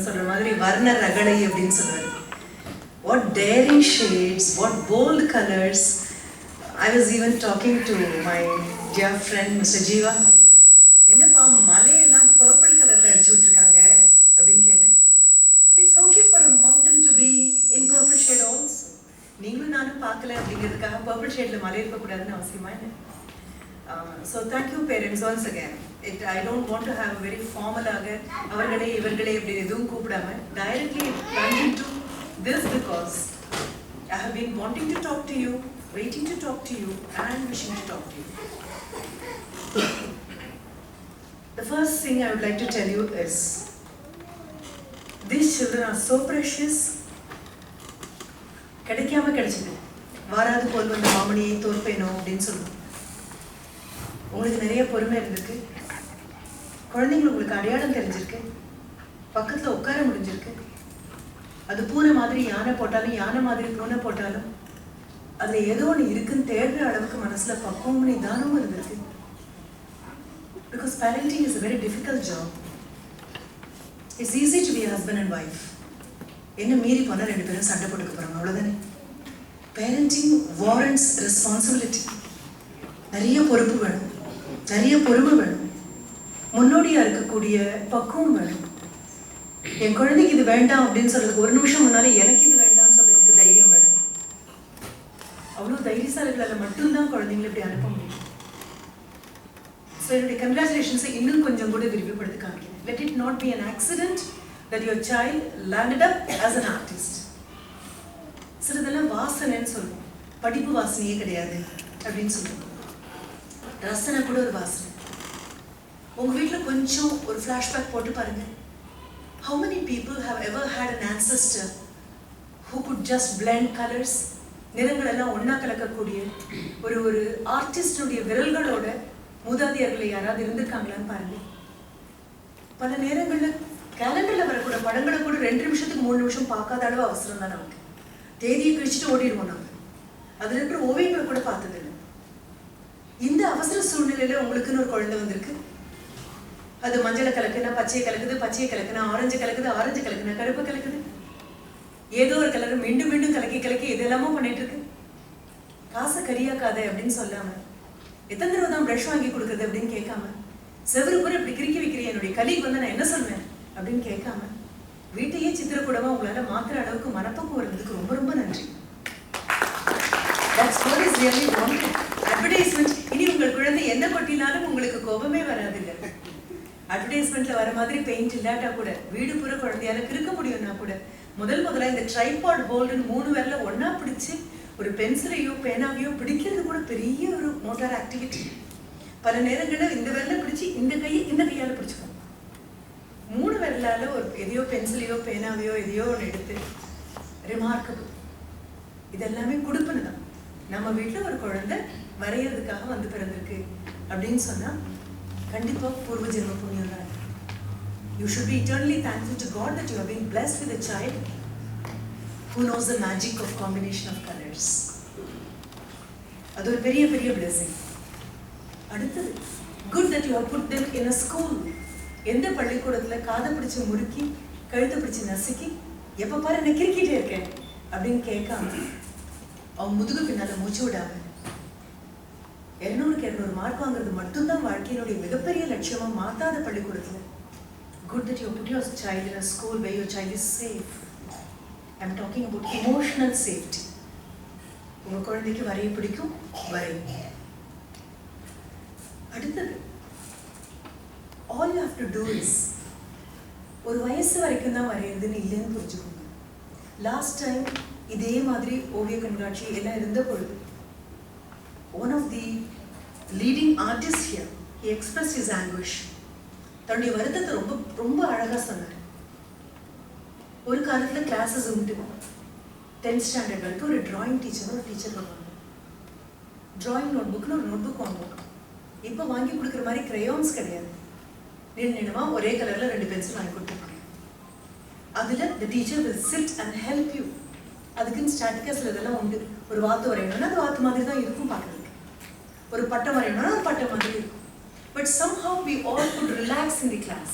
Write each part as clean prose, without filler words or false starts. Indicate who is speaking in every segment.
Speaker 1: சொல்ற மாதிரி வர்ண ரகளை அப்படின்னு சொல்றாரு. What daring shades, what bold colors. I was even talking to my dear friend Mr. Jeeva. என்னப்பா மலையெல்லாம் பர்பிள் கலர்ல அடிச்சு விட்டுருக்காங்க அப்படின்னு கேட்டேன். It's okay for a mountain to be in purple shade also. நீங்களும் நானும் பார்க்கல அப்படிங்கிறதுக்காக பர்பிள் ஷேட்ல மலை இருக்கக்கூடாதுன்னு அவசியமா என்ன? So thank you parents once again. I don't want to have a very formal அவர்களே இவர்களே அப்படி எதுவும் கூப்பிடாம directly plunge into this because I have been wanting to talk to you, waiting to talk to you and wishing to talk to you. The first thing I would like to tell you is these children are so precious. கிடைக்காம கிடைச்சது வாராது போல் வந்த மாமணியை தோற்பேனோ அப்படின்னு சொல்லுவோம். உங்களுக்கு நிறைய பொறுமை இருந்திருக்கு, குழந்தைங்களுக்கு உங்களுக்கு அடையாளம் தெரிஞ்சிருக்கு, பக்கத்துல உட்கார முடிஞ்சிருக்கு. அது பூனை மாதிரி யானை போட்டாலும் யானை மாதிரி பூனை போட்டாலும் அதுல ஏதோ ஒன்று இருக்குன்னு தேடுற அளவுக்கு மனசுல பக்குவம் நிதானமும் இருந்திருக்கு. Because parenting is a very difficult job. It's easy to be a husband and wife. என்ன மீறி போனா ரெண்டு பேரும் சண்டை போட்டுக்க போறாங்க, அவ்வளவுதானே. Parenting warrants responsibility. நிறைய பொறுப்பு வேணும், நிறைய பொறுமை வேணும், முன்னோடியா இருக்கக்கூடிய பக்குவம் வேணும். என் குழந்தைக்கு இது வேண்டாம் அப்படின்னு சொல்றதுக்கு ஒரு நிமிஷம் முன்னாலே எனக்கு இது வேண்டாம்னு சொல்ல எனக்கு தைரியம் வேணும். அவ்வளவு தைரியசாலிகளால மட்டும்தான் குழந்தைங்களை இப்படி அனுப்ப முடியும். ஸோ என்னுடைய கங்க்ராச்சுலேஷன்ஸை இன்னும் கொஞ்சம் கூட விரிவுபடுத்தி காமிக்கிறேன். Let it not be an accident that your child landed up as an artist. சிலதெல்லாம் வாசனைன்னு சொல்லுவோம், படிப்பு வாசனையே கிடையாது அப்படின்னு சொல்லுவோம். ரசனை கூட ஒரு வாசனை. உங்க வீட்டில் கொஞ்சம் ஒரு ஃப்ளாஷ்பேக் போட்டு பாருங்க. How many people have ever had an ancestor who could just blend colors? நிறங்கள் எல்லாம் ஒன்னா கலக்கக்கூடிய ஒரு ஆர்டிஸ்டுடைய விரல்களோட மூதாதையர்களை யாராவது இருந்திருக்காங்களான்னு பாருங்க. பல நேரங்கள்ல கேலண்டர்ல வரக்கூட படங்களை கூட 2 நிமிஷத்துக்கு 3 நிமிஷம் பார்க்காத அளவு அவசரம் தான் நமக்கு. தேதியை கழிச்சுட்டு ஓடிடுவோம் நம்ம. அதுல இருக்கிற ஓவியங்களை கூட பார்த்ததில்லை. இந்த அவசர சூழ்நிலையில உங்களுக்குன்னு ஒரு குழந்தை வந்திருக்கு. அது மஞ்சளை கலக்குனா பச்சையை கலக்குது, பச்சையை கலக்குனா ஆரஞ்சு கலக்குது, ஆரஞ்சு கலக்குனா கருப்பு கலக்குது. ஏதோ ஒரு கலர் மீண்டும் மீண்டும் கலக்கி இதெல்லாமோ பண்ணிட்டு இருக்கு. காசை கரியாக்காத அப்படின்னு சொல்லாம, எத்தனை தடவை தான் ப்ரஷ் வாங்கி கொடுக்குறது அப்படின்னு கேட்காம, செவரு கூட இப்படி கிறுக்கி வைக்கிறேன் என்னுடைய கலீக் வந்து நான் என்ன சொல்வேன் அப்படின்னு கேட்காம, வீட்டையே சித்திரக்கூடமா உங்களால மாத்திர அளவுக்கு மனப்பக்குவம் இருந்ததுக்கு ரொம்ப ரொம்ப நன்றி. That's what is really wanted. Advertisement. இனி உங்கள் குழந்தை என்ன கொட்டினாலும் உங்களுக்கு கோபமே வராதுங்க. அட்வர்டைஸ்மெண்ட்ல வர மாதிரி பெயிண்ட் இல்லாட்டா கூட வீடு பூரா குழந்தையால கிறுக்க முடியும்னா கூட முதல்ல இந்த ட்ரைபாட் ஹோல்டுன்னு 3 விரல ஒன்னா பிடிச்சு ஒரு பென்சிலையோ பேனாவையோ பிடிக்கிறது கூட பெரிய ஒரு மோட்டார் ஆக்டிவிட்டி. பல நேரங்களில் இந்த விரலை பிடிச்சி இந்த கையால பிடிச்சுக்கணும். 3 விரலால ஒரு எதையோ பென்சிலையோ பேனாவையோ எதையோ ஒன்று எடுத்து ரிமார்க்கபிள். இதெல்லாமே கொடுப்பனு தான். நம்ம வீட்டில் ஒரு குழந்தை வரைகிறதுக்காக வந்து பிறந்திருக்கு அப்படின்னு சொன்னா கண்டிப்பா பூர்வ ஜென்ம புண்ணியம் தான். You should be eternally thankful to God that you have been blessed with a child who knows the magic of combination of colors. அது ஒரு பெரிய blessing. அடுத்தது, good that you have put them in a school. எந்த பள்ளிக்கூடத்துல காதை பிடிச்சு முறுக்கி கழுத்தை பிடிச்சு நசுக்கி எப்ப பாரு என்ன கிறுக்கிட்டே இருக்கேன் அப்படின்னு கேட்காம, அவன் முதுகு பின்னால மூச்சு விடாம 200க்கு 200 மார்க் வாங்குறது மட்டும்தான் வாழ்க்கையினுடைய மிகப்பெரிய லட்சியமா மாத்தாத பள்ளிக்கூடத்துல, good that you put your child in a school where your child is safe. I'm talking about emotional safety. உங்க குழந்தைக்கு வரைய பிடிக்கும், வரை. அடுத்தது, all you have to do is ஒரு வயசு வரைக்கும் தான் வரையிறதுன்னு இல்லைன்னு புரிஞ்சுக்கோங்க. லாஸ்ட் டைம் இதே மாதிரி ஓவிய கண்காட்சி எல்லாம் இருந்த பொழுது one of the leading artists here, he expressed his anguish. தன்னுடைய வருத்தத்தை ரொம்ப ரொம்ப அழகா சொன்னார். ஒரு காலத்துல கிளாஸஸ் உண்டு. 10th ஸ்டாண்டர்ட் வரைக்கும் ஒரு டிராயிங் டீச்சர் வருவாங்க. டிராயிங் நோட்புக்னு ஒரு நோட்புக் வாங்குவாங்க. இப்போ வாங்கி கொடுக்குற மாதிரி கிரையான்ஸ் கிடையாது. நினைவா ஒரே கலர்ல 2 பென்சில் வாங்கி கொடுத்துருக்காங்க. அதுல the teacher will sit and help you. அதுக்குன்னு ஸ்டாட்டிக்கஸ்ல இதெல்லாம் உண்டு. ஒரு வாத்து வரையணும்னா அது வாத்து மாதிரி தான் இருக்கும் பார்க்கறதுக்கு. ஒரு பட்டம் வரையணும்னா ஒரு பட்டம் மாதிரி இருக்கும். But somehow we all could relax in the class.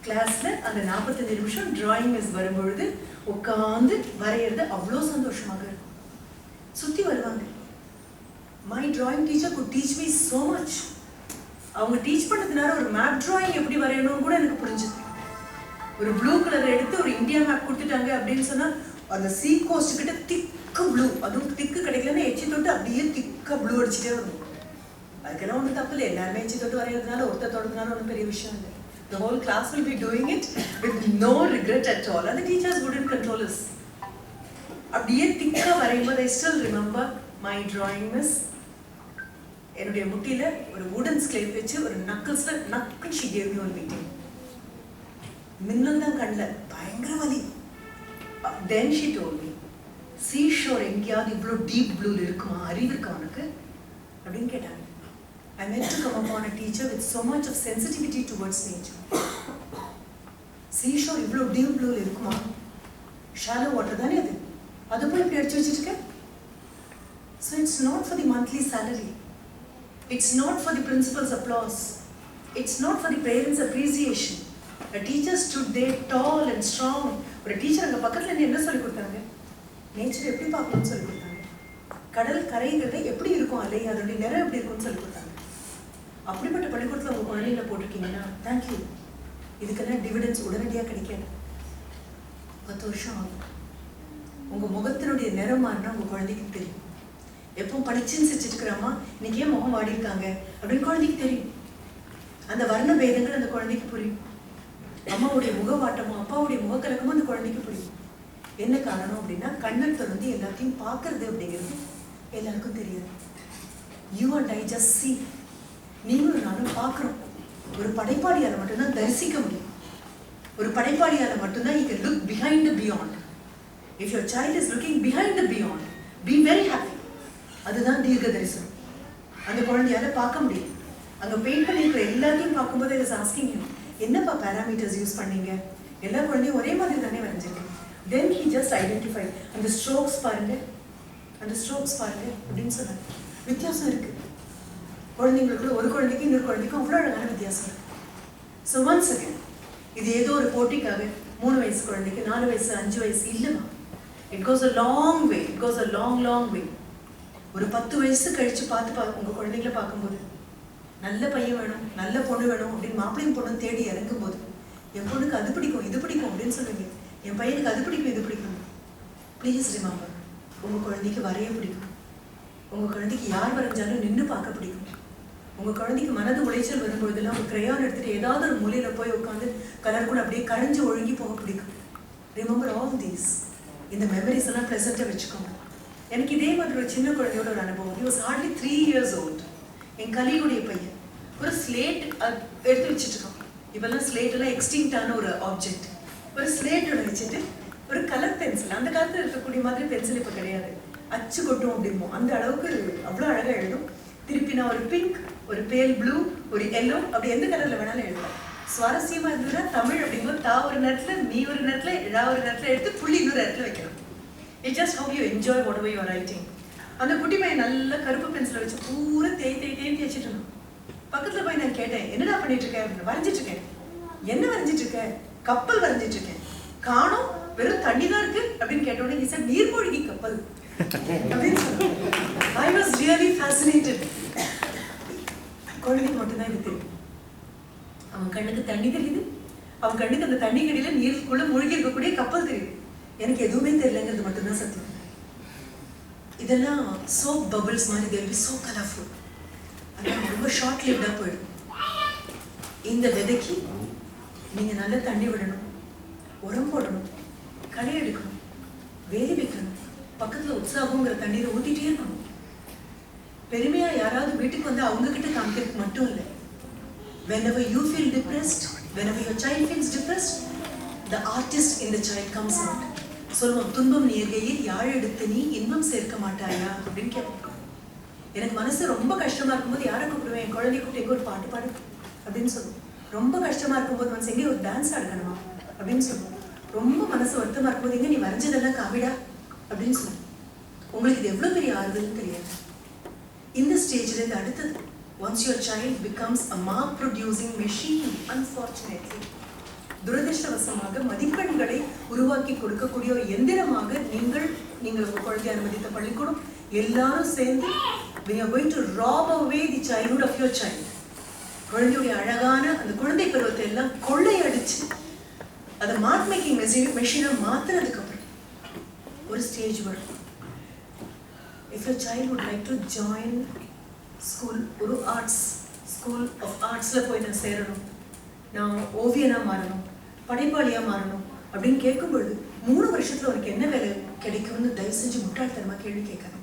Speaker 1: கிளாஸ்ல அந்த 45 நிமிஷம் டிராயிங் மிஸ் வரும்பொழுது உட்காந்து வரைகிறது அவ்வளோ சந்தோஷமாக இருக்கும். சுற்றி வருவாங்க. My drawing teacher could teach me so much. அவங்க டீச் பண்ணதுனால ஒரு மேப் டிராயிங் எப்படி வரையணும்னு கூட எனக்கு புரிஞ்சுது. ஒரு ப்ளூ கலர் எடுத்து ஒரு இந்தியா மேப் கொடுத்துட்டாங்க அப்படின்னு சொன்னால் அந்த சீ கோஸ்ட் கிட்ட திக்கு ப்ளூ, அதுவும் திக்கு கிடைக்கலன்னா எச்சி தொட்டு அப்படியே திக்கா ப்ளூ அடிச்சுட்டே வரும். அதுக்கெல்லாம் ஒன்றும் தப்பு இல்லை. எல்லாருமே எச்சி தொட்டு வரைகிறதுனால ஒருத்தர் தொடர்றதுனால ஒன்றும் பெரிய விஷயம் இல்லை. The whole class will be doing it with no regret at all. And the teachers wouldn't control us. அப்படியே திக்கா வரையும்போது I still remember my drawing miss. என்னுடைய முட்டியில ஒரு வுடன் ஸ்லேட் வச்சு ஒரு நக்கிள்ஸ்ல நக்கு she gave me one beating. மின்னல் தான் கண்ணில் பயங்கர வலி. Then she told me, seashore எங்கேயாவது இவ்வளோ டீப் ப்ளூல இருக்குமா, அறிவு இருக்கா உனக்கு அப்படின்னு கேட்டாங்க. I meant to come upon a teacher with so much of sensitivity towards nature. Seashore இவ்வளோ டீப் ப்ளூல இருக்குமா, ஷாலோ வாட்டர் தானே அது, அது போய் இப்படி அடிச்சு வச்சிருக்க. So it's not for the monthly salary. It's not for the principal's applause. It's not for the parents' appreciation. A teacher stood there tall and strong. ஒரு டீச்சர் அங்கே பக்கத்தில் இருந்து என்ன சொல்லி கொடுத்தாங்க, நேச்சர் எப்படி பார்க்கணும்னு சொல்லி கொடுத்தாங்க. கடல் கரைங்கிறது எப்படி இருக்கும், அலை அதோடைய நிறம் எப்படி இருக்கும்னு சொல்லி கொடுத்தாங்க. அப்படிப்பட்ட பள்ளிக்கூடத்தில் உங்கள் குழந்தைங்களை போட்டிருக்கீங்கன்னா தேங்க்யூ. இதுக்கெல்லாம் டிவிடன்ஸ் உடனடியாக கிடைக்காது, 10 வருஷம் ஆகும். உங்கள் முகத்தினுடைய நிறம் மாறினா உங்கள் குழந்தைக்கு தெரியும். எப்போ படிச்சுன்னு சிரிச்சிருக்கிறாமா, இன்னைக்கு ஏன் முகம் வாடி இருக்காங்க அப்படின்னு குழந்தைக்கு தெரியும். அந்த வர்ண பேதங்கள் அந்த குழந்தைக்கு புரியும். அம்மாவுடைய முகவாட்டமும் அப்பாவுடைய முகக்கலக்கமும் அந்த குழந்தைக்கு புரியும். என்ன காரணம் அப்படின்னா கண்ணை திறந்து எல்லாத்தையும் பார்க்கறது அப்படிங்கிறது எல்லாருக்கும் தெரியாது. You and I just see. நீங்களும் நானும் பார்க்குறோம். ஒரு படைப்பாளியால் மட்டும்தான் தரிசிக்க முடியும். ஒரு படைப்பாளியால் மட்டும்தான் you can look behind the beyond. If your child is looking behind the beyond, be very happy. அதுதான் தீர்க்க தரிசனம். அந்த குழந்தையால பார்க்க முடியும். அங்கே பெயிண்ட் பண்ணியிருக்கிற எல்லாத்தையும் பார்க்கும்போது I was asking him, என்னப்பா பேராமீட்டர்ஸ் யூஸ் பண்ணீங்க, எல்லா குழந்தையும் ஒரே மாதிரி தானே வரைஞ்சிருக்கேன். தென் he just identified, அந்த ஸ்ட்ரோக்ஸ் பாருங்க, அந்த ஸ்ட்ரோக்ஸ் பாருங்க அப்படின்னு சொன்னாங்க. வித்தியாசம் இருக்கு குழந்தைங்களுக்குள்ள. ஒரு குழந்தைக்கு இன்னொரு குழந்தைக்கும் அவ்வளோ அழகான வித்தியாசம் இருக்கு. ஸோ ஒன்ஸ் அகேன் இது ஏதோ ஒரு போட்டிக்காக 3 வயசு குழந்தைக்கு 4 வயசு 5 வயசு இல்லைமா. It goes a long way. It goes a long way. ஒரு 10 வயசு கழிச்சு பார்த்து உங்கள் குழந்தைங்கள பார்க்கும்போது நல்ல பையன் வேணும், நல்ல பொண்ணு வேணும் அப்படின்னு மாப்பிள்ளையும் பொண்ணும் தேடி இறங்கும் போது என் பொண்ணுக்கு அது பிடிக்கும் இது பிடிக்கும் அப்படின்னு சொல்லுவீங்க, என் பையனுக்கு அது பிடிக்கும் இது பிடிக்கும். ப்ளீஸ் ரிமெம்பர், உங்கள் குழந்தைக்கு வரைய பிடிக்கும். உங்கள் குழந்தைக்கு யார் வரைஞ்சாலும் நின்று பார்க்க பிடிக்கும். உங்கள் குழந்தைக்கு மனது உளைச்சல் வரும்பொழுதெல்லாம் ஒரு கிரையான் எடுத்துகிட்டு ஏதாவது ஒரு மூலையில் போய் உட்காந்து கலர் கூட அப்படியே கரைஞ்சி ஒழுங்கி போக பிடிக்கும். Remember all these. இந்த மெமரிஸ் எல்லாம் ப்ரெசென்ட்டாக வச்சுக்கோங்க. எனக்கு இதே மாதிரி ஒரு சின்ன குழந்தையோட ஒரு அனுபவம். He was hardly 3 years old. என் கலீகுடைய பையன் ஒரு ஸ்லேட் எடுத்து வச்சுட்டு இருக்கான். இப்பெல்லாம் ஸ்லேட் எல்லாம் எக்ஸ்டிங்டான ஒரு ஆப்ஜெக்ட். ஒரு ஸ்லேட்டோட வச்சுட்டு ஒரு கலர் பென்சில், அந்த காலத்தில் இருக்கக்கூடிய மாதிரி பென்சில் இப்போ கிடையாது, அச்சு கொட்டும் அப்படிமோ அந்த அளவுக்கு அவ்வளோ அழகாக எழுதும். திருப்பி நான் ஒரு பிங்க், ஒரு பேல் ப்ளூ, ஒரு எல்லோ, அப்படி எந்த கலரில் வேணாலும் எழுதலாம். சுவாரஸ்யமாக இருந்ததுன்னா தமிழ் அப்படிங்கும்போது தா ஒரு நேரத்தில், நீ ஒரு நேரத்தில், இழா ஒரு நேரத்தில் எடுத்து புள்ளி இன்னொரு இடத்துல வைக்கணும். It just how you enjoy what ever you are writing. அந்த குட்டி பையன் நல்ல கருப்பு பென்சிலை வச்சு பூரா தேய்ச்சி வச்சுட்டு இருந்தான். பக்கத்தில் போய் நான் கேட்டேன், என்னடா பண்ணிட்டு இருக்கேன் அப்படின்னு. வரைஞ்சிட்டு இருக்கேன். என்ன வரைஞ்சிட்டு இருக்கேன்? கப்பல் வரைஞ்சிட்டு இருக்கேன். காணோம், வெறும் தண்ணி தான் இருக்கு அப்படின்னு கேட்டோடனே he said, நீர்மூழ்கி கப்பல் அப்படின்னு சொன்னான். I was really fascinated. குழந்தைக்கு மட்டும்தான் இது தெரியும். அவன் கண்ணுக்கு தண்ணி தெரியுது, அவன் கண்ணுக்கு அந்த தண்ணி கடியில நீருக்குள்ள மூழ்கி இருக்கக்கூடிய கப்பல் தெரியுது. எனக்கு எதுவுமே தெரியலங்கிறது மட்டும்தான் சத்தியம். இதெல்லாம் சோப் பபிள்ஸ் மாதிரி, they will be so colorful. அதெல்லாம் ரொம்ப ஷார்ட் லிவ்டாக போயிடும். இந்த விதைக்கு நீங்கள் நல்லா தண்ணி விடணும், உரம் போடணும், களை எடுக்கணும், வேலி வைக்கணும், பக்கத்தில் உற்சாகங்கிற தண்ணீரை ஊற்றிட்டே இருக்கணும். பெருமையாக யாராவது வீட்டுக்கு வந்து அவங்கக்கிட்ட காமிக்கிறதுக்கு மட்டும் இல்லை. whenever you feel depressed, whenever your child feels depressed, the artist in the child comes out. சொல்லுவோம், துன்பம் நேர்கையில் யாழ் எடுத்து நீ இன்பம் சேர்க்க மாட்டாயா அப்படின்னு கேட்போம். எனக்கு மனசு ரொம்ப கஷ்டமா இருக்கும்போது யாரை கூப்பிடுவேன்? என் குழந்தைய கூப்பிட்டு எங்கே ஒரு பாட்டு பாடு அப்படின்னு சொல்லுவோம். ரொம்ப கஷ்டமா இருக்கும்போது மனசு எங்கே ஒரு டான்ஸ் ஆடுக்கணுமா அப்படின்னு சொல்லுவோம். ரொம்ப மனசு வருத்தமா இருக்கும்போது எங்கே நீ வரைஞ்சதெல்லாம் காவிடா அப்படின்னு சொல்லுவோம். உங்களுக்கு இது எவ்வளோ பெரிய ஆறுதல்னு தெரியாது. இந்த ஸ்டேஜ்ல இருந்து அடுத்தது, once your child becomes a mark producing machine, unfortunately துரதிருஷ்டவசமாக மதிப்பெண்களை உருவாக்கி கொடுக்கக்கூடிய ஒரு எந்திரமாக நீங்கள் உங்க குழந்தையை அனுமதித்த பள்ளிக்கூடம் எல்லாரும் சேர்ந்து we are going to rob away the childhood of your child. குழந்தையுடைய அழகான அந்த குழந்தை பருவத்தை எல்லாம் கொள்ளையடிச்சு அதை மார்க் மேக்கிங் மெஷினை மாத்துறதுக்கு அப்புறம் ஒரு ஸ்டேஜ் வரும். If your child would like to join school, ஒரு ஆர்ட்ஸ் ஸ்கூல் ஆஃப் ஆர்ட்ஸில் போய் நான் சேரணும், நான் ஓவியனாக மாறணும், படைப்பாளியாக மாறணும் அப்படின்னு கேட்கும்பொழுது 3 வருஷத்துல உனக்கு என்ன வேலை கிடைக்கும்னு தயவு செஞ்சு முட்டாள்தனமாக கேள்வி கேட்காதீங்க.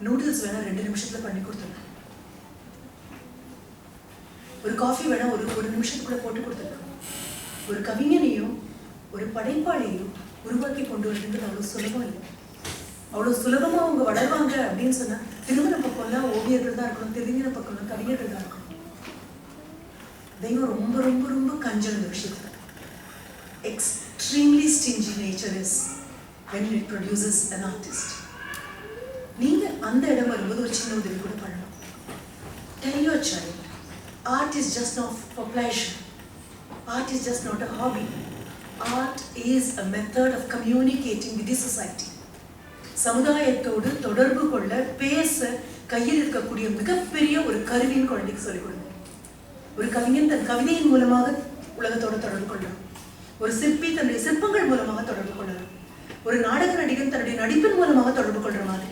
Speaker 1: நூடுல்ஸ் வேணா 2 நிமிஷத்துல பண்ணி கொடுத்துருக்கேன், ஒரு காஃபி வேணா ஒரு நிமிஷத்துக்குள்ள போட்டு கொடுத்துருக்கேன். ஒரு கவிஞனையும் ஒரு படைப்பாளியையும் உருவாக்கி கொண்டு வருதுங்கிறது அவ்வளோ சுலபம் இல்லை. அவ்வளோ சுலபமாக அவங்க வளர்வாங்க அப்படின்னு சொன்னா திருமண பக்கம்லாம் ஓவியர்கள் தான் இருக்கணும், தெரிஞ்ச பக்கம்லாம் கவிஞர்கள் தான் இருக்கணும். தெய்வம் ரொம்ப ரொம்ப ரொம்ப கஞ்சம் இந்த விஷயத்துல. Extremely stingy nature is when it produces an artist. நீங்க அந்த இடம் வரும்போது ஒரு சின்ன உதவி கூட பண்ணலாம். Tell your child, art is just not for pleasure. Art is just not a hobby. Art is a method of communicating with the society. சமுதாயத்தோடு தொடர்பு கொள்ள பேச கையில் இருக்கக்கூடிய மிகப்பெரிய ஒரு கருவியின் குழந்தைக்கு சொல்லிக் கொடுங்க. ஒரு கவிஞன் தன் கவிதையின் மூலமாக உலகத்தோடு தொடர்பு கொள்ளலாம், ஒரு சிற்பி தன்னுடைய சிற்பங்கள் மூலமாக தொடர்பு கொள்ளலாம், ஒரு நாடக நடிகன் தன்னுடைய நடிப்பின் மூலமாக தொடர்பு கொள்ற மாதிரி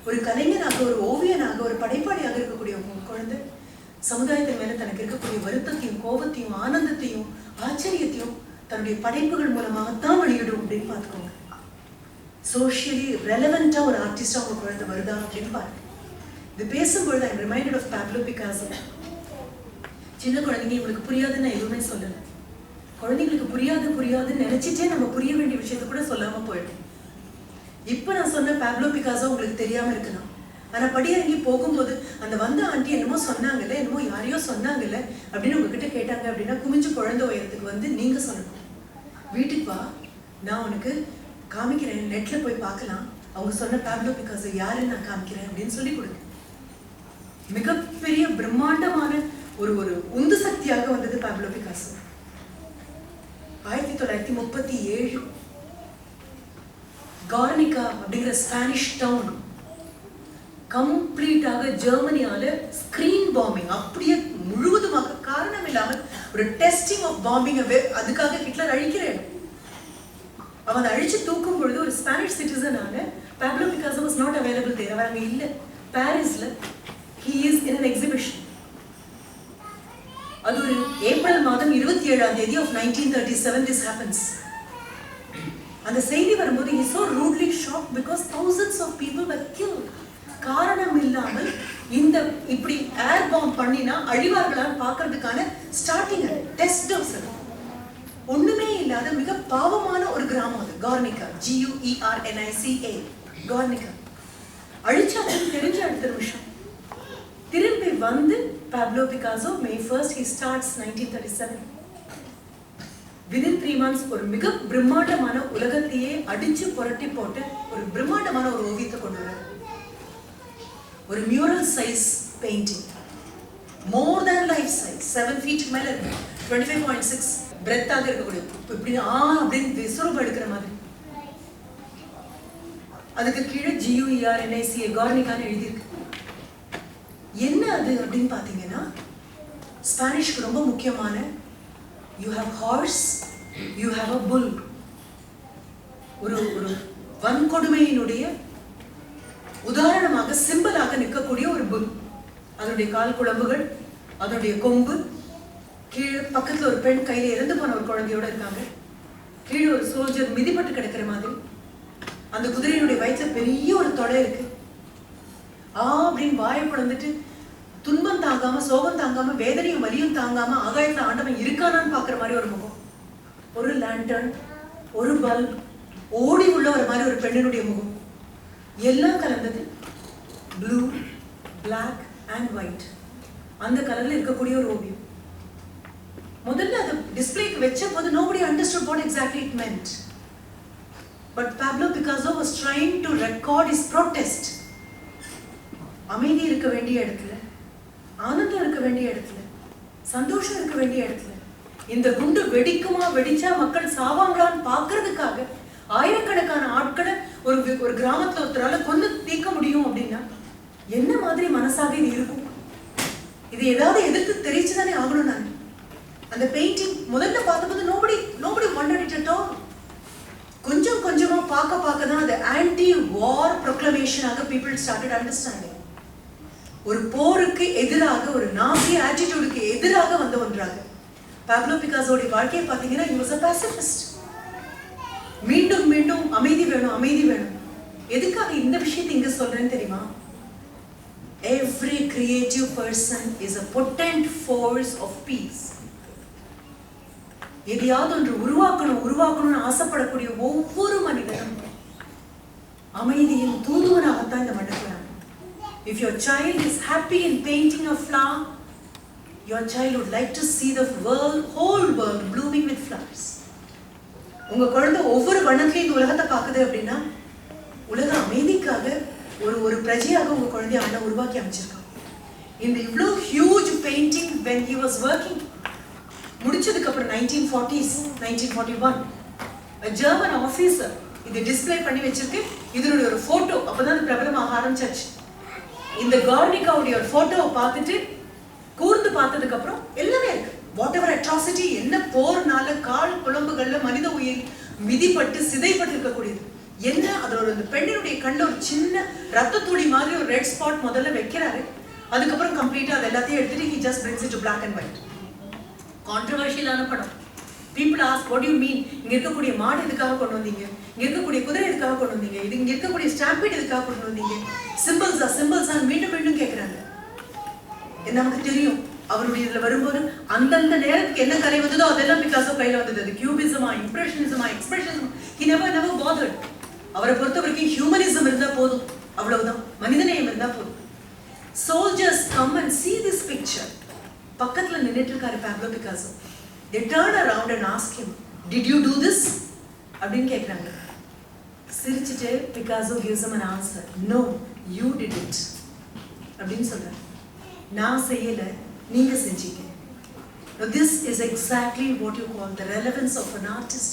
Speaker 1: ஒரு கலைஞனாக, ஒரு ஓவியனாக, ஒரு படைப்பாளியாக இருக்கக்கூடிய உங்க குழந்தை சமுதாயத்தின் மேல தனக்கு இருக்கக்கூடிய வருத்தத்தையும் கோபத்தையும் ஆனந்தத்தையும் ஆச்சரியத்தையும் தன்னுடைய படைப்புகள் மூலமாகத்தான் வெளியிடும் அப்படின்னு பார்த்துக்கோங்க. சோஷியலி ரெலவெண்டா ஒரு ஆர்டிஸ்டா உங்க குழந்தை வருதா அப்படின்னு பாருங்க. இது பேசும்பொழுது I am reminded of Pablo Picasso. சின்ன குழந்தைங்க இவங்களுக்கு புரியாதுன்னு நான் எதுவுமே சொல்லலை. குழந்தைங்களுக்கு புரியாதுன்னு நினைச்சிட்டே நம்ம புரிய வேண்டிய விஷயத்த கூட சொல்லாம போயிடும். இப்ப நான் சொன்ன பாப்லோ பிகாசோ உங்களுக்கு தெரியாம இருக்கலாம், ஆனா படியிறங்கி போகும்போது அந்த வந்த ஆண்டி என்னமோ சொன்னாங்கல்ல, என்னமோ யாரையோ சொன்னாங்கல்ல அப்படின்னு உங்ககிட்ட கேட்டாங்க அப்படின்னா குமிஞ்சு குழந்தை உயரத்துக்கு வந்து நீங்க சொல்லணும், வீட்டுக்கு வா நான் உனக்கு காமிக்கிறேன், நெட்ல போய் பார்க்கலாம், அவங்க சொன்ன பாப்லோ பிகாசோ யாருன்னு நான் காமிக்கிறேன் அப்படின்னு சொல்லி கொடுங்க. மிகப்பெரிய பிரம்மாண்டமான ஒரு உந்து சக்தியாக வந்தது பாப்லோ பிகாசோ. 1937 கார்னிகா அப்படிங்கிற ஸ்பானிஷ் டவுன் கம்ப்ளீட்டாக ஜெர்மனியால ஸ்கிரீன் பாம்பிங் அப்படியே முழுவதுமாக காரணம் இல்லாமல் ஒரு டெஸ்டிங் ஆஃப் பாம்பிங் அதுக்காக ஹிட்லர் அழிக்கிறேன். அவன் அதை அழிச்சு தூக்கும் பொழுது ஒரு ஸ்பானிஷ் சிட்டிசனான Pablo Picasso was not available there. அவர் அங்கே இல்லை, பாரிஸ்ல he is in an exhibition. அது ஒரு ஏப்ரல் மாதம் 27ஆம் தேதி of 1937 this happens. அந்த செய்தி வரும்போது he so rudely shocked because thousands of people were killed. காரணம் இல்லாமல் இந்த இப்படி ஏர் பாம்பு பண்ணினா அழிவார்களான்னு பார்க்கறதுக்கான ஸ்டார்டிங் டெஸ்ட் டோஸ். ஒண்ணுமே இல்லாத மிக பாவமான ஒரு கிராமம் அது கார்னிகா, GUERNICA கார்னிகா. அழிச்சாலும் தெரிஞ்ச அடுத்த நிமிஷம் திரும்பி வந்து Pablo Picasso May 1st he starts 1937. Within 3 months ஒரு மிக பிரம்மாண்டமான உலகத்தையே அடிச்சு புரட்டி போட்டு ஒரு பிரம்மாண்டமான ஒரு ஓவியத்தை கொண்டு வர, ஒரு மியூரல் சைஸ் பெயிண்டிங், மோர் தேன் லைஃப் சைஸ், 7 feet மேல இருக்கு, 25.6 பிரெத்தாக இருக்கக்கூடிய இப்படி அப்படின்னு விசுரூபம் எடுக்கிற மாதிரி. அதுக்கு கீழே GUERNICA கார்னிகான்னு எழுதியிருக்கு. என்ன அது அப்படின்னு பாத்தீங்கன்னா ஸ்பானிஷ்க்கு ரொம்ப முக்கியமான you have horse, you have a bull. ஒரு வன்கொடுமையினுடைய உதாரணமாக சிம்பலாக நிற்கக்கூடிய ஒரு புல். அதனுடைய கால் குழம்புகள், அதனுடைய கொம்பு, கீழே பக்கத்துல ஒரு பெண் கையில இறந்து போன ஒரு குழந்தையோட இருக்காங்க, கீழே ஒரு சோல்ஜர் மிதிப்பட்டு கிடக்கிற மாதிரி. அந்த குதிரையினுடைய வயிற்றுல பெரிய ஒரு தொடை இருக்கு. அப்படின்னு வாயை பிளந்துட்டு துன்பம் தாங்காம, சோகம் தாங்காம, வேதனையும் வலியும் தாங்காம ஆகாயத்துல ஆண்டவன் இருக்கானான்னு பாக்குற மாதிரி ஒரு முகம், ஒரு லேண்டர்ன், ஒரு பல்ப், ஓடி உள்ள ஒரு மாதிரி ஒரு பெண்ணினுடைய முகம், எல்லாம் கலந்தது ப்ளூ, பிளாக் அண்ட் ஒயிட். அந்த கலர்ல இருக்கக்கூடிய ஒரு ஓவியம். முதல்ல அது டிஸ்பிளேக்கு வச்ச போது nobody understood what exactly it meant. But Pablo Picasso was trying to record his protest. அமைதி இருக்க வேண்டிய இடத்துல, ஆனந்தம் இருக்க வேண்டிய இடத்துல, சந்தோஷம் இருக்க வேண்டிய இடத்துல இந்த குண்டு வெடிக்குமா, வெடிச்சா மக்கள் சாவாங்களான்னு பாக்குறதுக்காக ஆயிரக்கணக்கான ஆட்களை ஒரு கிராமத்துல ஒருத்தரால கொண்டு தீர்க்க முடியும் அப்படின்னா என்ன மாதிரி மனசாக இது இருக்கும்? இது ஏதாவது எதிர்த்து தெரிச்சுதானே ஆகணும். நான் அந்த பெயிண்டிங் முதல்ல பார்த்தபோது nobody wondered it at all. கொஞ்சம் கொஞ்சமா பார்க்க தான் அது ஆன்டி வார் ப்ரொக்ளமேஷனாக people started understanding. ஒரு போருக்கு எதிராக, ஒரு நாசி ஆட்டிடியூடுக்கு எதிராக வந்த ஒன்றாக பாப்லோ பிகாசோடைய வாழ்க்கையை பார்த்தீங்கன்னா he was a pacifist. மீண்டும் மீண்டும் அமைதி வேணும். எதுக்காக இந்த விஷயத்தை இங்க சொல்றேன்னு தெரியுமா? Every creative person is a potent force of peace. எதையாவது ஒன்று உருவாக்கணும்னு ஆசைப்படக்கூடிய ஒவ்வொரு மனிதனும் அமைதியின் தூதுவனாகத்தான் இந்த மண்ணுக்கு வராங்க. If your child is happy in painting a flower, your child would like to see the whole world blooming with flowers. உங்க குழந்தை ஒவ்வொரு வண்ணத்திலையும் இந்த உலகத்தை பார்க்குது அப்படின்னா உலக அமைதிக்காக ஒரு பிரஜையாக உங்க குழந்தைய ஆண்டவன் உருவாக்கி அமைச்சிருக்கான். இந்த இவ்வளோ huge painting when he was working முடிச்சதுக்கு அப்புறம் 1940s 1941 a German officer இதை டிஸ்பிளே பண்ணி வச்சிருக்கு. இதனுடைய ஒரு போட்டோ அப்பதான் பிரபலமாக ஆரம்பிச்சாச்சு. இந்த கார்னிகாவுடைய ஒரு போட்டோவை பார்த்துட்டு கூர்ந்து பார்த்ததுக்கு அப்புறம் எல்லாமே இருக்கு. வாட் எவர் அட்ராசிட்டி, என்ன போர்னால கால் குழம்புகள்ல மனித உயிர் மிதிப்பட்டு சிதைப்பட்டு இருக்கக்கூடியது என்ன, அதோட அந்த பெண்ணினுடைய கண்ட ஒரு சின்ன ரத்த துளி மாதிரி ஒரு ரெட் ஸ்பாட் முதல்ல வைக்கிறாரு. அதுக்கப்புறம் கம்ப்ளீட்டா அது எல்லாத்தையும் எடுத்துட்டு he just brings it to black and white. கான்ட்ரோவர்ஷியலான படம். people ask what do you mean? இங்க இருக்கக்கூடிய மாடு எதுக்காக கொண்டு வந்தீங்க, இங்க இருக்கக்கூடிய குதிரை எதுக்காக கொண்டு வந்தீங்க, இது இங்க இருக்கக்கூடிய ஸ்டாம்பீட் எதுக்காக கொண்டு வந்தீங்க, சிம்பிள்ஸா மீண்டும் கேட்கிறாங்க. நமக்கு தெரியும் அவருடைய இதுல வரும்போது அந்தந்த நேரத்துக்கு என்ன கலை வந்ததோ அதெல்லாம் பிகாசோ கையில வந்தது. அது கியூபிசமா, இம்ப்ரெஷனிசமா, எக்ஸ்பிரஷனிசமா, he never bothered. அவரை பொறுத்த வரைக்கும் ஹியூமனிசம் இருந்தா போதும், அவ்வளவுதான், மனிதநேயம் இருந்தா போதும். Soldiers come and see this picture. பக்கத்துல நின்னுட்டு இருக்காரு Pablo Picasso. They turn around and ask him, did you do this? அப்படின்னு கேக்குறாங்க. சிரிச்சிட்டு Picasso gives them an answer, no, you did it அப்படின்னு சொல்றாரு. நான் செய்யல, நீங்க செஞ்சீங்க. This is exactly what you call the relevance of an artist.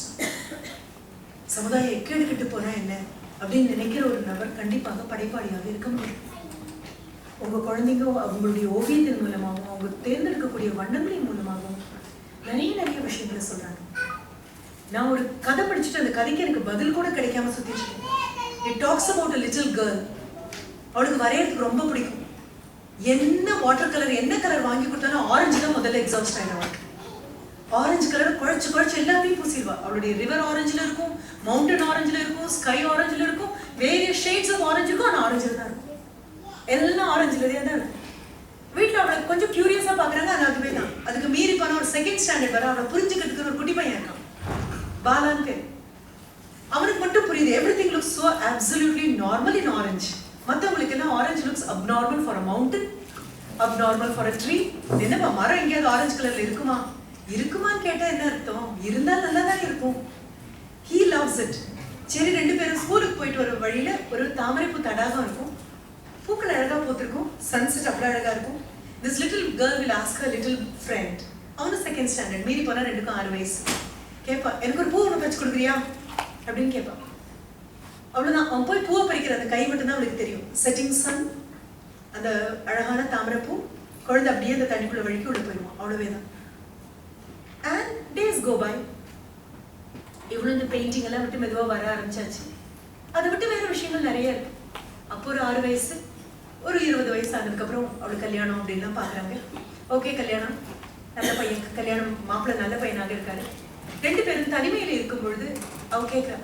Speaker 1: சமுதாயம் எக்கெடுக்கிட்டு போனா என்ன அப்படின்னு நினைக்கிற ஒரு நபர் கண்டிப்பாக படைப்பாளியாக இருக்க முடியும். உங்க குழந்தைங்க அவங்களுடைய ஓவியத்தின் மூலமாகவும் அவங்க தேர்ந்தெடுக்கக்கூடிய வண்ணங்களின் மூலமாகவும் நிறைய விஷயங்களை சொல்றாங்க. நான் ஒரு கதை படிச்சுட்டு அந்த கதைக்கு எனக்கு பதில் கூட கிடைக்காம சுத்திட்டு இருக்கேன். It talks about a little girl. அவளுக்கு வரையறதுக்கு ரொம்ப பிடிக்கும். என்ன வாட்டர் கலர், என்ன கலர் வாங்கி கொடுத்தாலும் ஆரஞ்சு தான் முதல்ல எக்ஸாஸ்ட் ஆயிடுவாங்க. ஆரஞ்சு கலர் குழைச்சு எல்லாத்தையும் பூசிடுவா. அவளுடைய ரிவர் ஆரஞ்சுல இருக்கும், மவுண்டன் ஆரஞ்சுல இருக்கும், ஸ்கை ஆரஞ்சுல இருக்கும், வேரியஸ் ஷேட்ஸ் ஆஃப் ஆரஞ்சு இருக்கும். ஆனால் ஆரஞ்சுல தான் இருக்கும், எல்லாம் ஆரஞ்சுலதே தான் இருக்கும். வீட்டில் அவளை கொஞ்சம் கியூரியஸா பாக்குறாங்க. அது அதுவே தான். அதுக்கு மீறி போன ஒரு செகண்ட் ஸ்டாண்டர்ட் வர அவளை புரிஞ்சுக்கிறதுக்கு ஒரு குட்டி பையன் இருக்கான், பாலான்னு பேர். அவனுக்கு மட்டும் புரியுது everything looks so absolutely normal in orange. மற்றவங்களுக்கு எல்லாம் orange looks abnormal for a mountain, abnormal for a tree. என்னப்பா மரம் எங்கேயாவது ஆரஞ்சு கலர்ல இருக்குமான்னு கேட்டா என்ன அர்த்தம்? இருந்தால் நல்லா தான் இருக்கும். He loves it. சரி, ரெண்டு பேரும் ஸ்கூலுக்கு போயிட்டு வர வழியில ஒரு தாமரைப்பூ தடாகம் இருக்கும், பூக்கள் அழகா பூத்திருக்கும், சன்செட் அவ்வளோ அழகா இருக்கும். This little girl will ask her little friend, அவனு செகண்ட் ஸ்டாண்டர்ட், மீறி போனா ரெண்டுக்கும் 6 வயசு, கேட்பா, எனக்கு ஒரு பூ ஒன்று பறிச்சு கொடுக்குறியா அப்படின்னு கேட்பா. அவ்வளோதான். அவன் போய் பூவை பறிக்கிற அந்த கை மட்டும்தான் அவளுக்கு தெரியும். செட்டிங் சன், அந்த அழகான தாமரைப்பூ, குழந்தை அப்படியே அந்த தண்ணிக்குள்ள வழிக்கு உள்ள போயிடுவான். அவ்வளவே தான். And days go by. இவ்வளோ இந்த பெயிண்டிங் எல்லாம் விட்டு மெதுவாக வர ஆரம்பிச்சாச்சு. அதை விட்டு வேற விஷயங்கள் நிறைய இருக்கு. அப்போ ஒரு 6 வயசு, ஒரு 20 வயசு ஆனதுக்கப்புறம் அவளுக்கு கல்யாணம் அப்படின்லாம் பார்க்குறாங்க. ஓகே, கல்யாணம், நல்ல பையன், கல்யாணம், மாப்பிள்ளை நல்ல பையனாக இருக்காரு. ரெண்டு பேரும் தனிமையில் இருக்கும் பொழுது அவ கேட்குறா,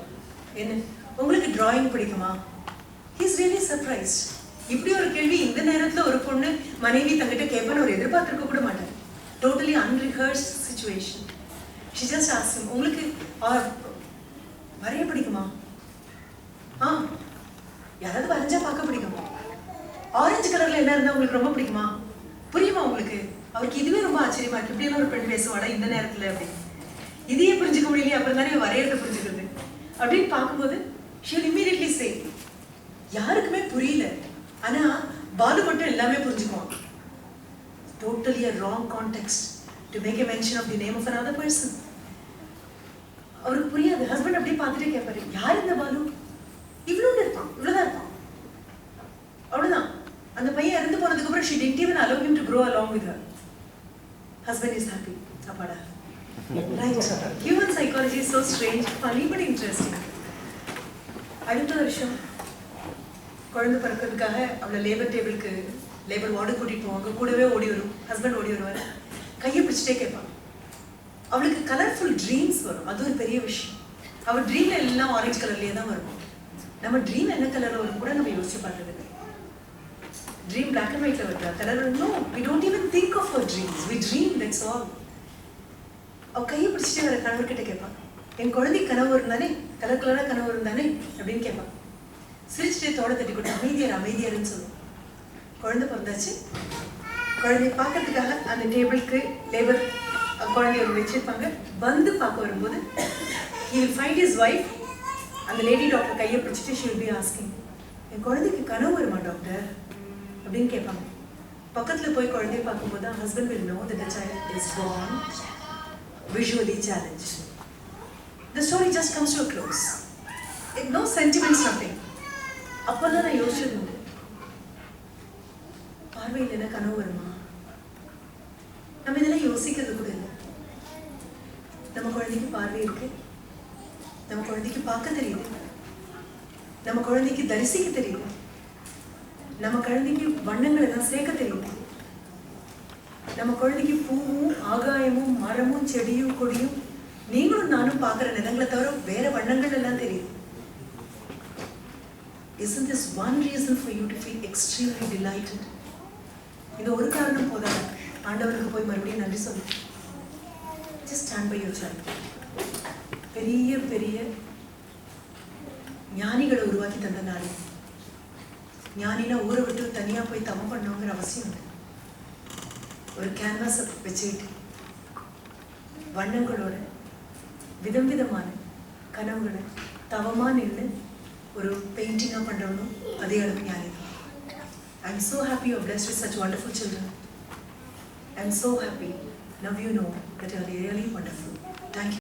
Speaker 1: என்ன உங்களுக்கு டிராயிங் பிடிக்குமா? He's really surprised. இப்படி ஒரு கேள்வி இந்த நேரத்தில் ஒரு பொண்ணு மனைவி தங்கிட்ட கேட்பான்னு ஒரு எதிர்பார்த்துருக்க கூட மாட்டார். Totally unrehearsed situation. She just asked him, உங்களுக்கு வரைய பிடிக்குமா? யாராவது வரைஞ்சா பார்க்க பிடிக்குமா? ஆரஞ்சு கலர்ல என்ன இருந்தா உங்களுக்கு ரொம்ப பிடிக்குமா? புரியுமா உங்களுக்கு? அவருக்கு இதுவே ரொம்ப ஆச்சரியமா இருக்கு. இப்படியெல்லாம் ஒரு பெண் பேசுவாடா இந்த நேரத்துல அப்படின்னு. இதையே புரிஞ்சுக்க முடியலையே, அப்புறம் தானே வரையறத புரிஞ்சுக்கிறது அப்படின்னு பார்க்கும்போது she will immediately say, யாருக்குமே புரியல, ஆனா பாலு மட்டும் எல்லாமே புரிஞ்சுக்குவான். Totally a wrong context. to make a mention of the name of another person. அவருக்கு புரியாது. ஹஸ்பண்ட் அப்படியே பார்த்துட்டே கேட்பாரு, யார் இந்த பாலு? இவ்வளோன்னு இருப்பான், இவ்வளோதான் இருப்பான், அவ்வளோதான். அந்த பையன் இறந்து போனதுக்கு அப்புறம் she didn't even allow him to grow along with her. Husband is happy. அப்பாடா. Right. Human psychology is so strange, funny but interesting. அடுத்த வருஷம் குழந்தை பிறக்கிறதுக்காக அவளை லேபர் டேபிளுக்கு லேபர் வார்டு கூட்டிகிட்டு போவாங்க. கூடவே ஓடி வரும், ஹஸ்பண்ட் ஓடி வருவார், கையை பிடிச்சிட்டே கேட்பான். அவளுக்கு கலர்ஃபுல் ட்ரீம்ஸ் வரும். அது ஒரு பெரிய விஷயம். அவள் ட்ரீம்ல எல்லாம் ஆரஞ்சு கலர்லேயே தான் வரும். நம்ம ட்ரீம் என்ன கலர் வரும் கூட நம்ம யோசிச்சு பார்த்தது. ட்ரீம் பிளாக் அண்ட் ஒயிட்ல வருதா, colour no, we don't even think of our dreams, we dream, that's all. அவள் கையை பிடிச்சிட்டே வர கணவர்கிட்ட கேட்பான், என் குழந்தைக்கு கனவு இருந்தானே, கலர் கலராக கனவு இருந்தானே அப்படின்னு கேட்பான். சிரிச்சுட்டே தோட தட்டி கொடுத்து அமைதியாருன்னு சொல்லுவோம். குழந்தை பிறந்தாச்சு. குழந்தைய பார்க்கறதுக்காக அந்த டேபிளுக்கு லேபர் குழந்தைய வச்சிருப்பாங்க. வந்து பார்க்க வரும்போது he will find his wife. அந்த லேடி டாக்டர் கையை பிடிச்சிட்டு she will be asking, என் குழந்தைக்கு கனவு வருமா டாக்டர் அப்படின்னு கேட்பாங்க. பக்கத்தில் போய் குழந்தைய பார்க்கும்போது தான் husband will know that the child is born visually challenged. The story just comes to a close. No sentiments, nothing. அப்போதான் நான் யோசிச்சது உண்டு, பார்வையில் என்ன கனவு வருமா? நம்ம இதெல்லாம் யோசிக்கிறது கூட இல்லை. நம்ம குழந்தைக்கு பார்வை இருக்கு, நம்ம குழந்தைக்கு பார்க்க தெரியுது, நம்ம குழந்தைக்கு தரிசிக்க தெரியுது, நம்ம குழந்தைக்கு வண்ணங்களை தான் சேர்க்க தெரியுது, நம்ம குழந்தைக்கு பூவும் ஆகாயமும் மரமும் செடியும் கொடியும் நீங்களும் நானும் பார்க்குற நிலங்களை தவிர வேற வண்ணங்கள் எல்லாம் தெரியுது. Isn't this one reason for you to feel extremely delighted? இந்த ஒரு காரணம் போதாது ஆண்டவருக்கு போய் மறுபடியும் நன்றி சொல்லு. Just stand by your child. பெரிய பெரிய ஞானிகளை உருவாக்கி தந்த நாள். ஞானினா ஊரை விட்டு தனியாக போய் தவம் பண்ணணுங்கிற அவசியம் இல்லை. ஒரு கேன்வாஸை வச்சுக்கிட்டு வண்ணங்களோட விதம் விதமான கனவுகளை தவமாக நின்று ஒரு பெயிண்டிங்காக பண்ணுறவனும் அதே அளவு ஞானி. I'm so happy you're blessed with such wonderful children. I'm so happy. Now you know that you're really wonderful. Thank you.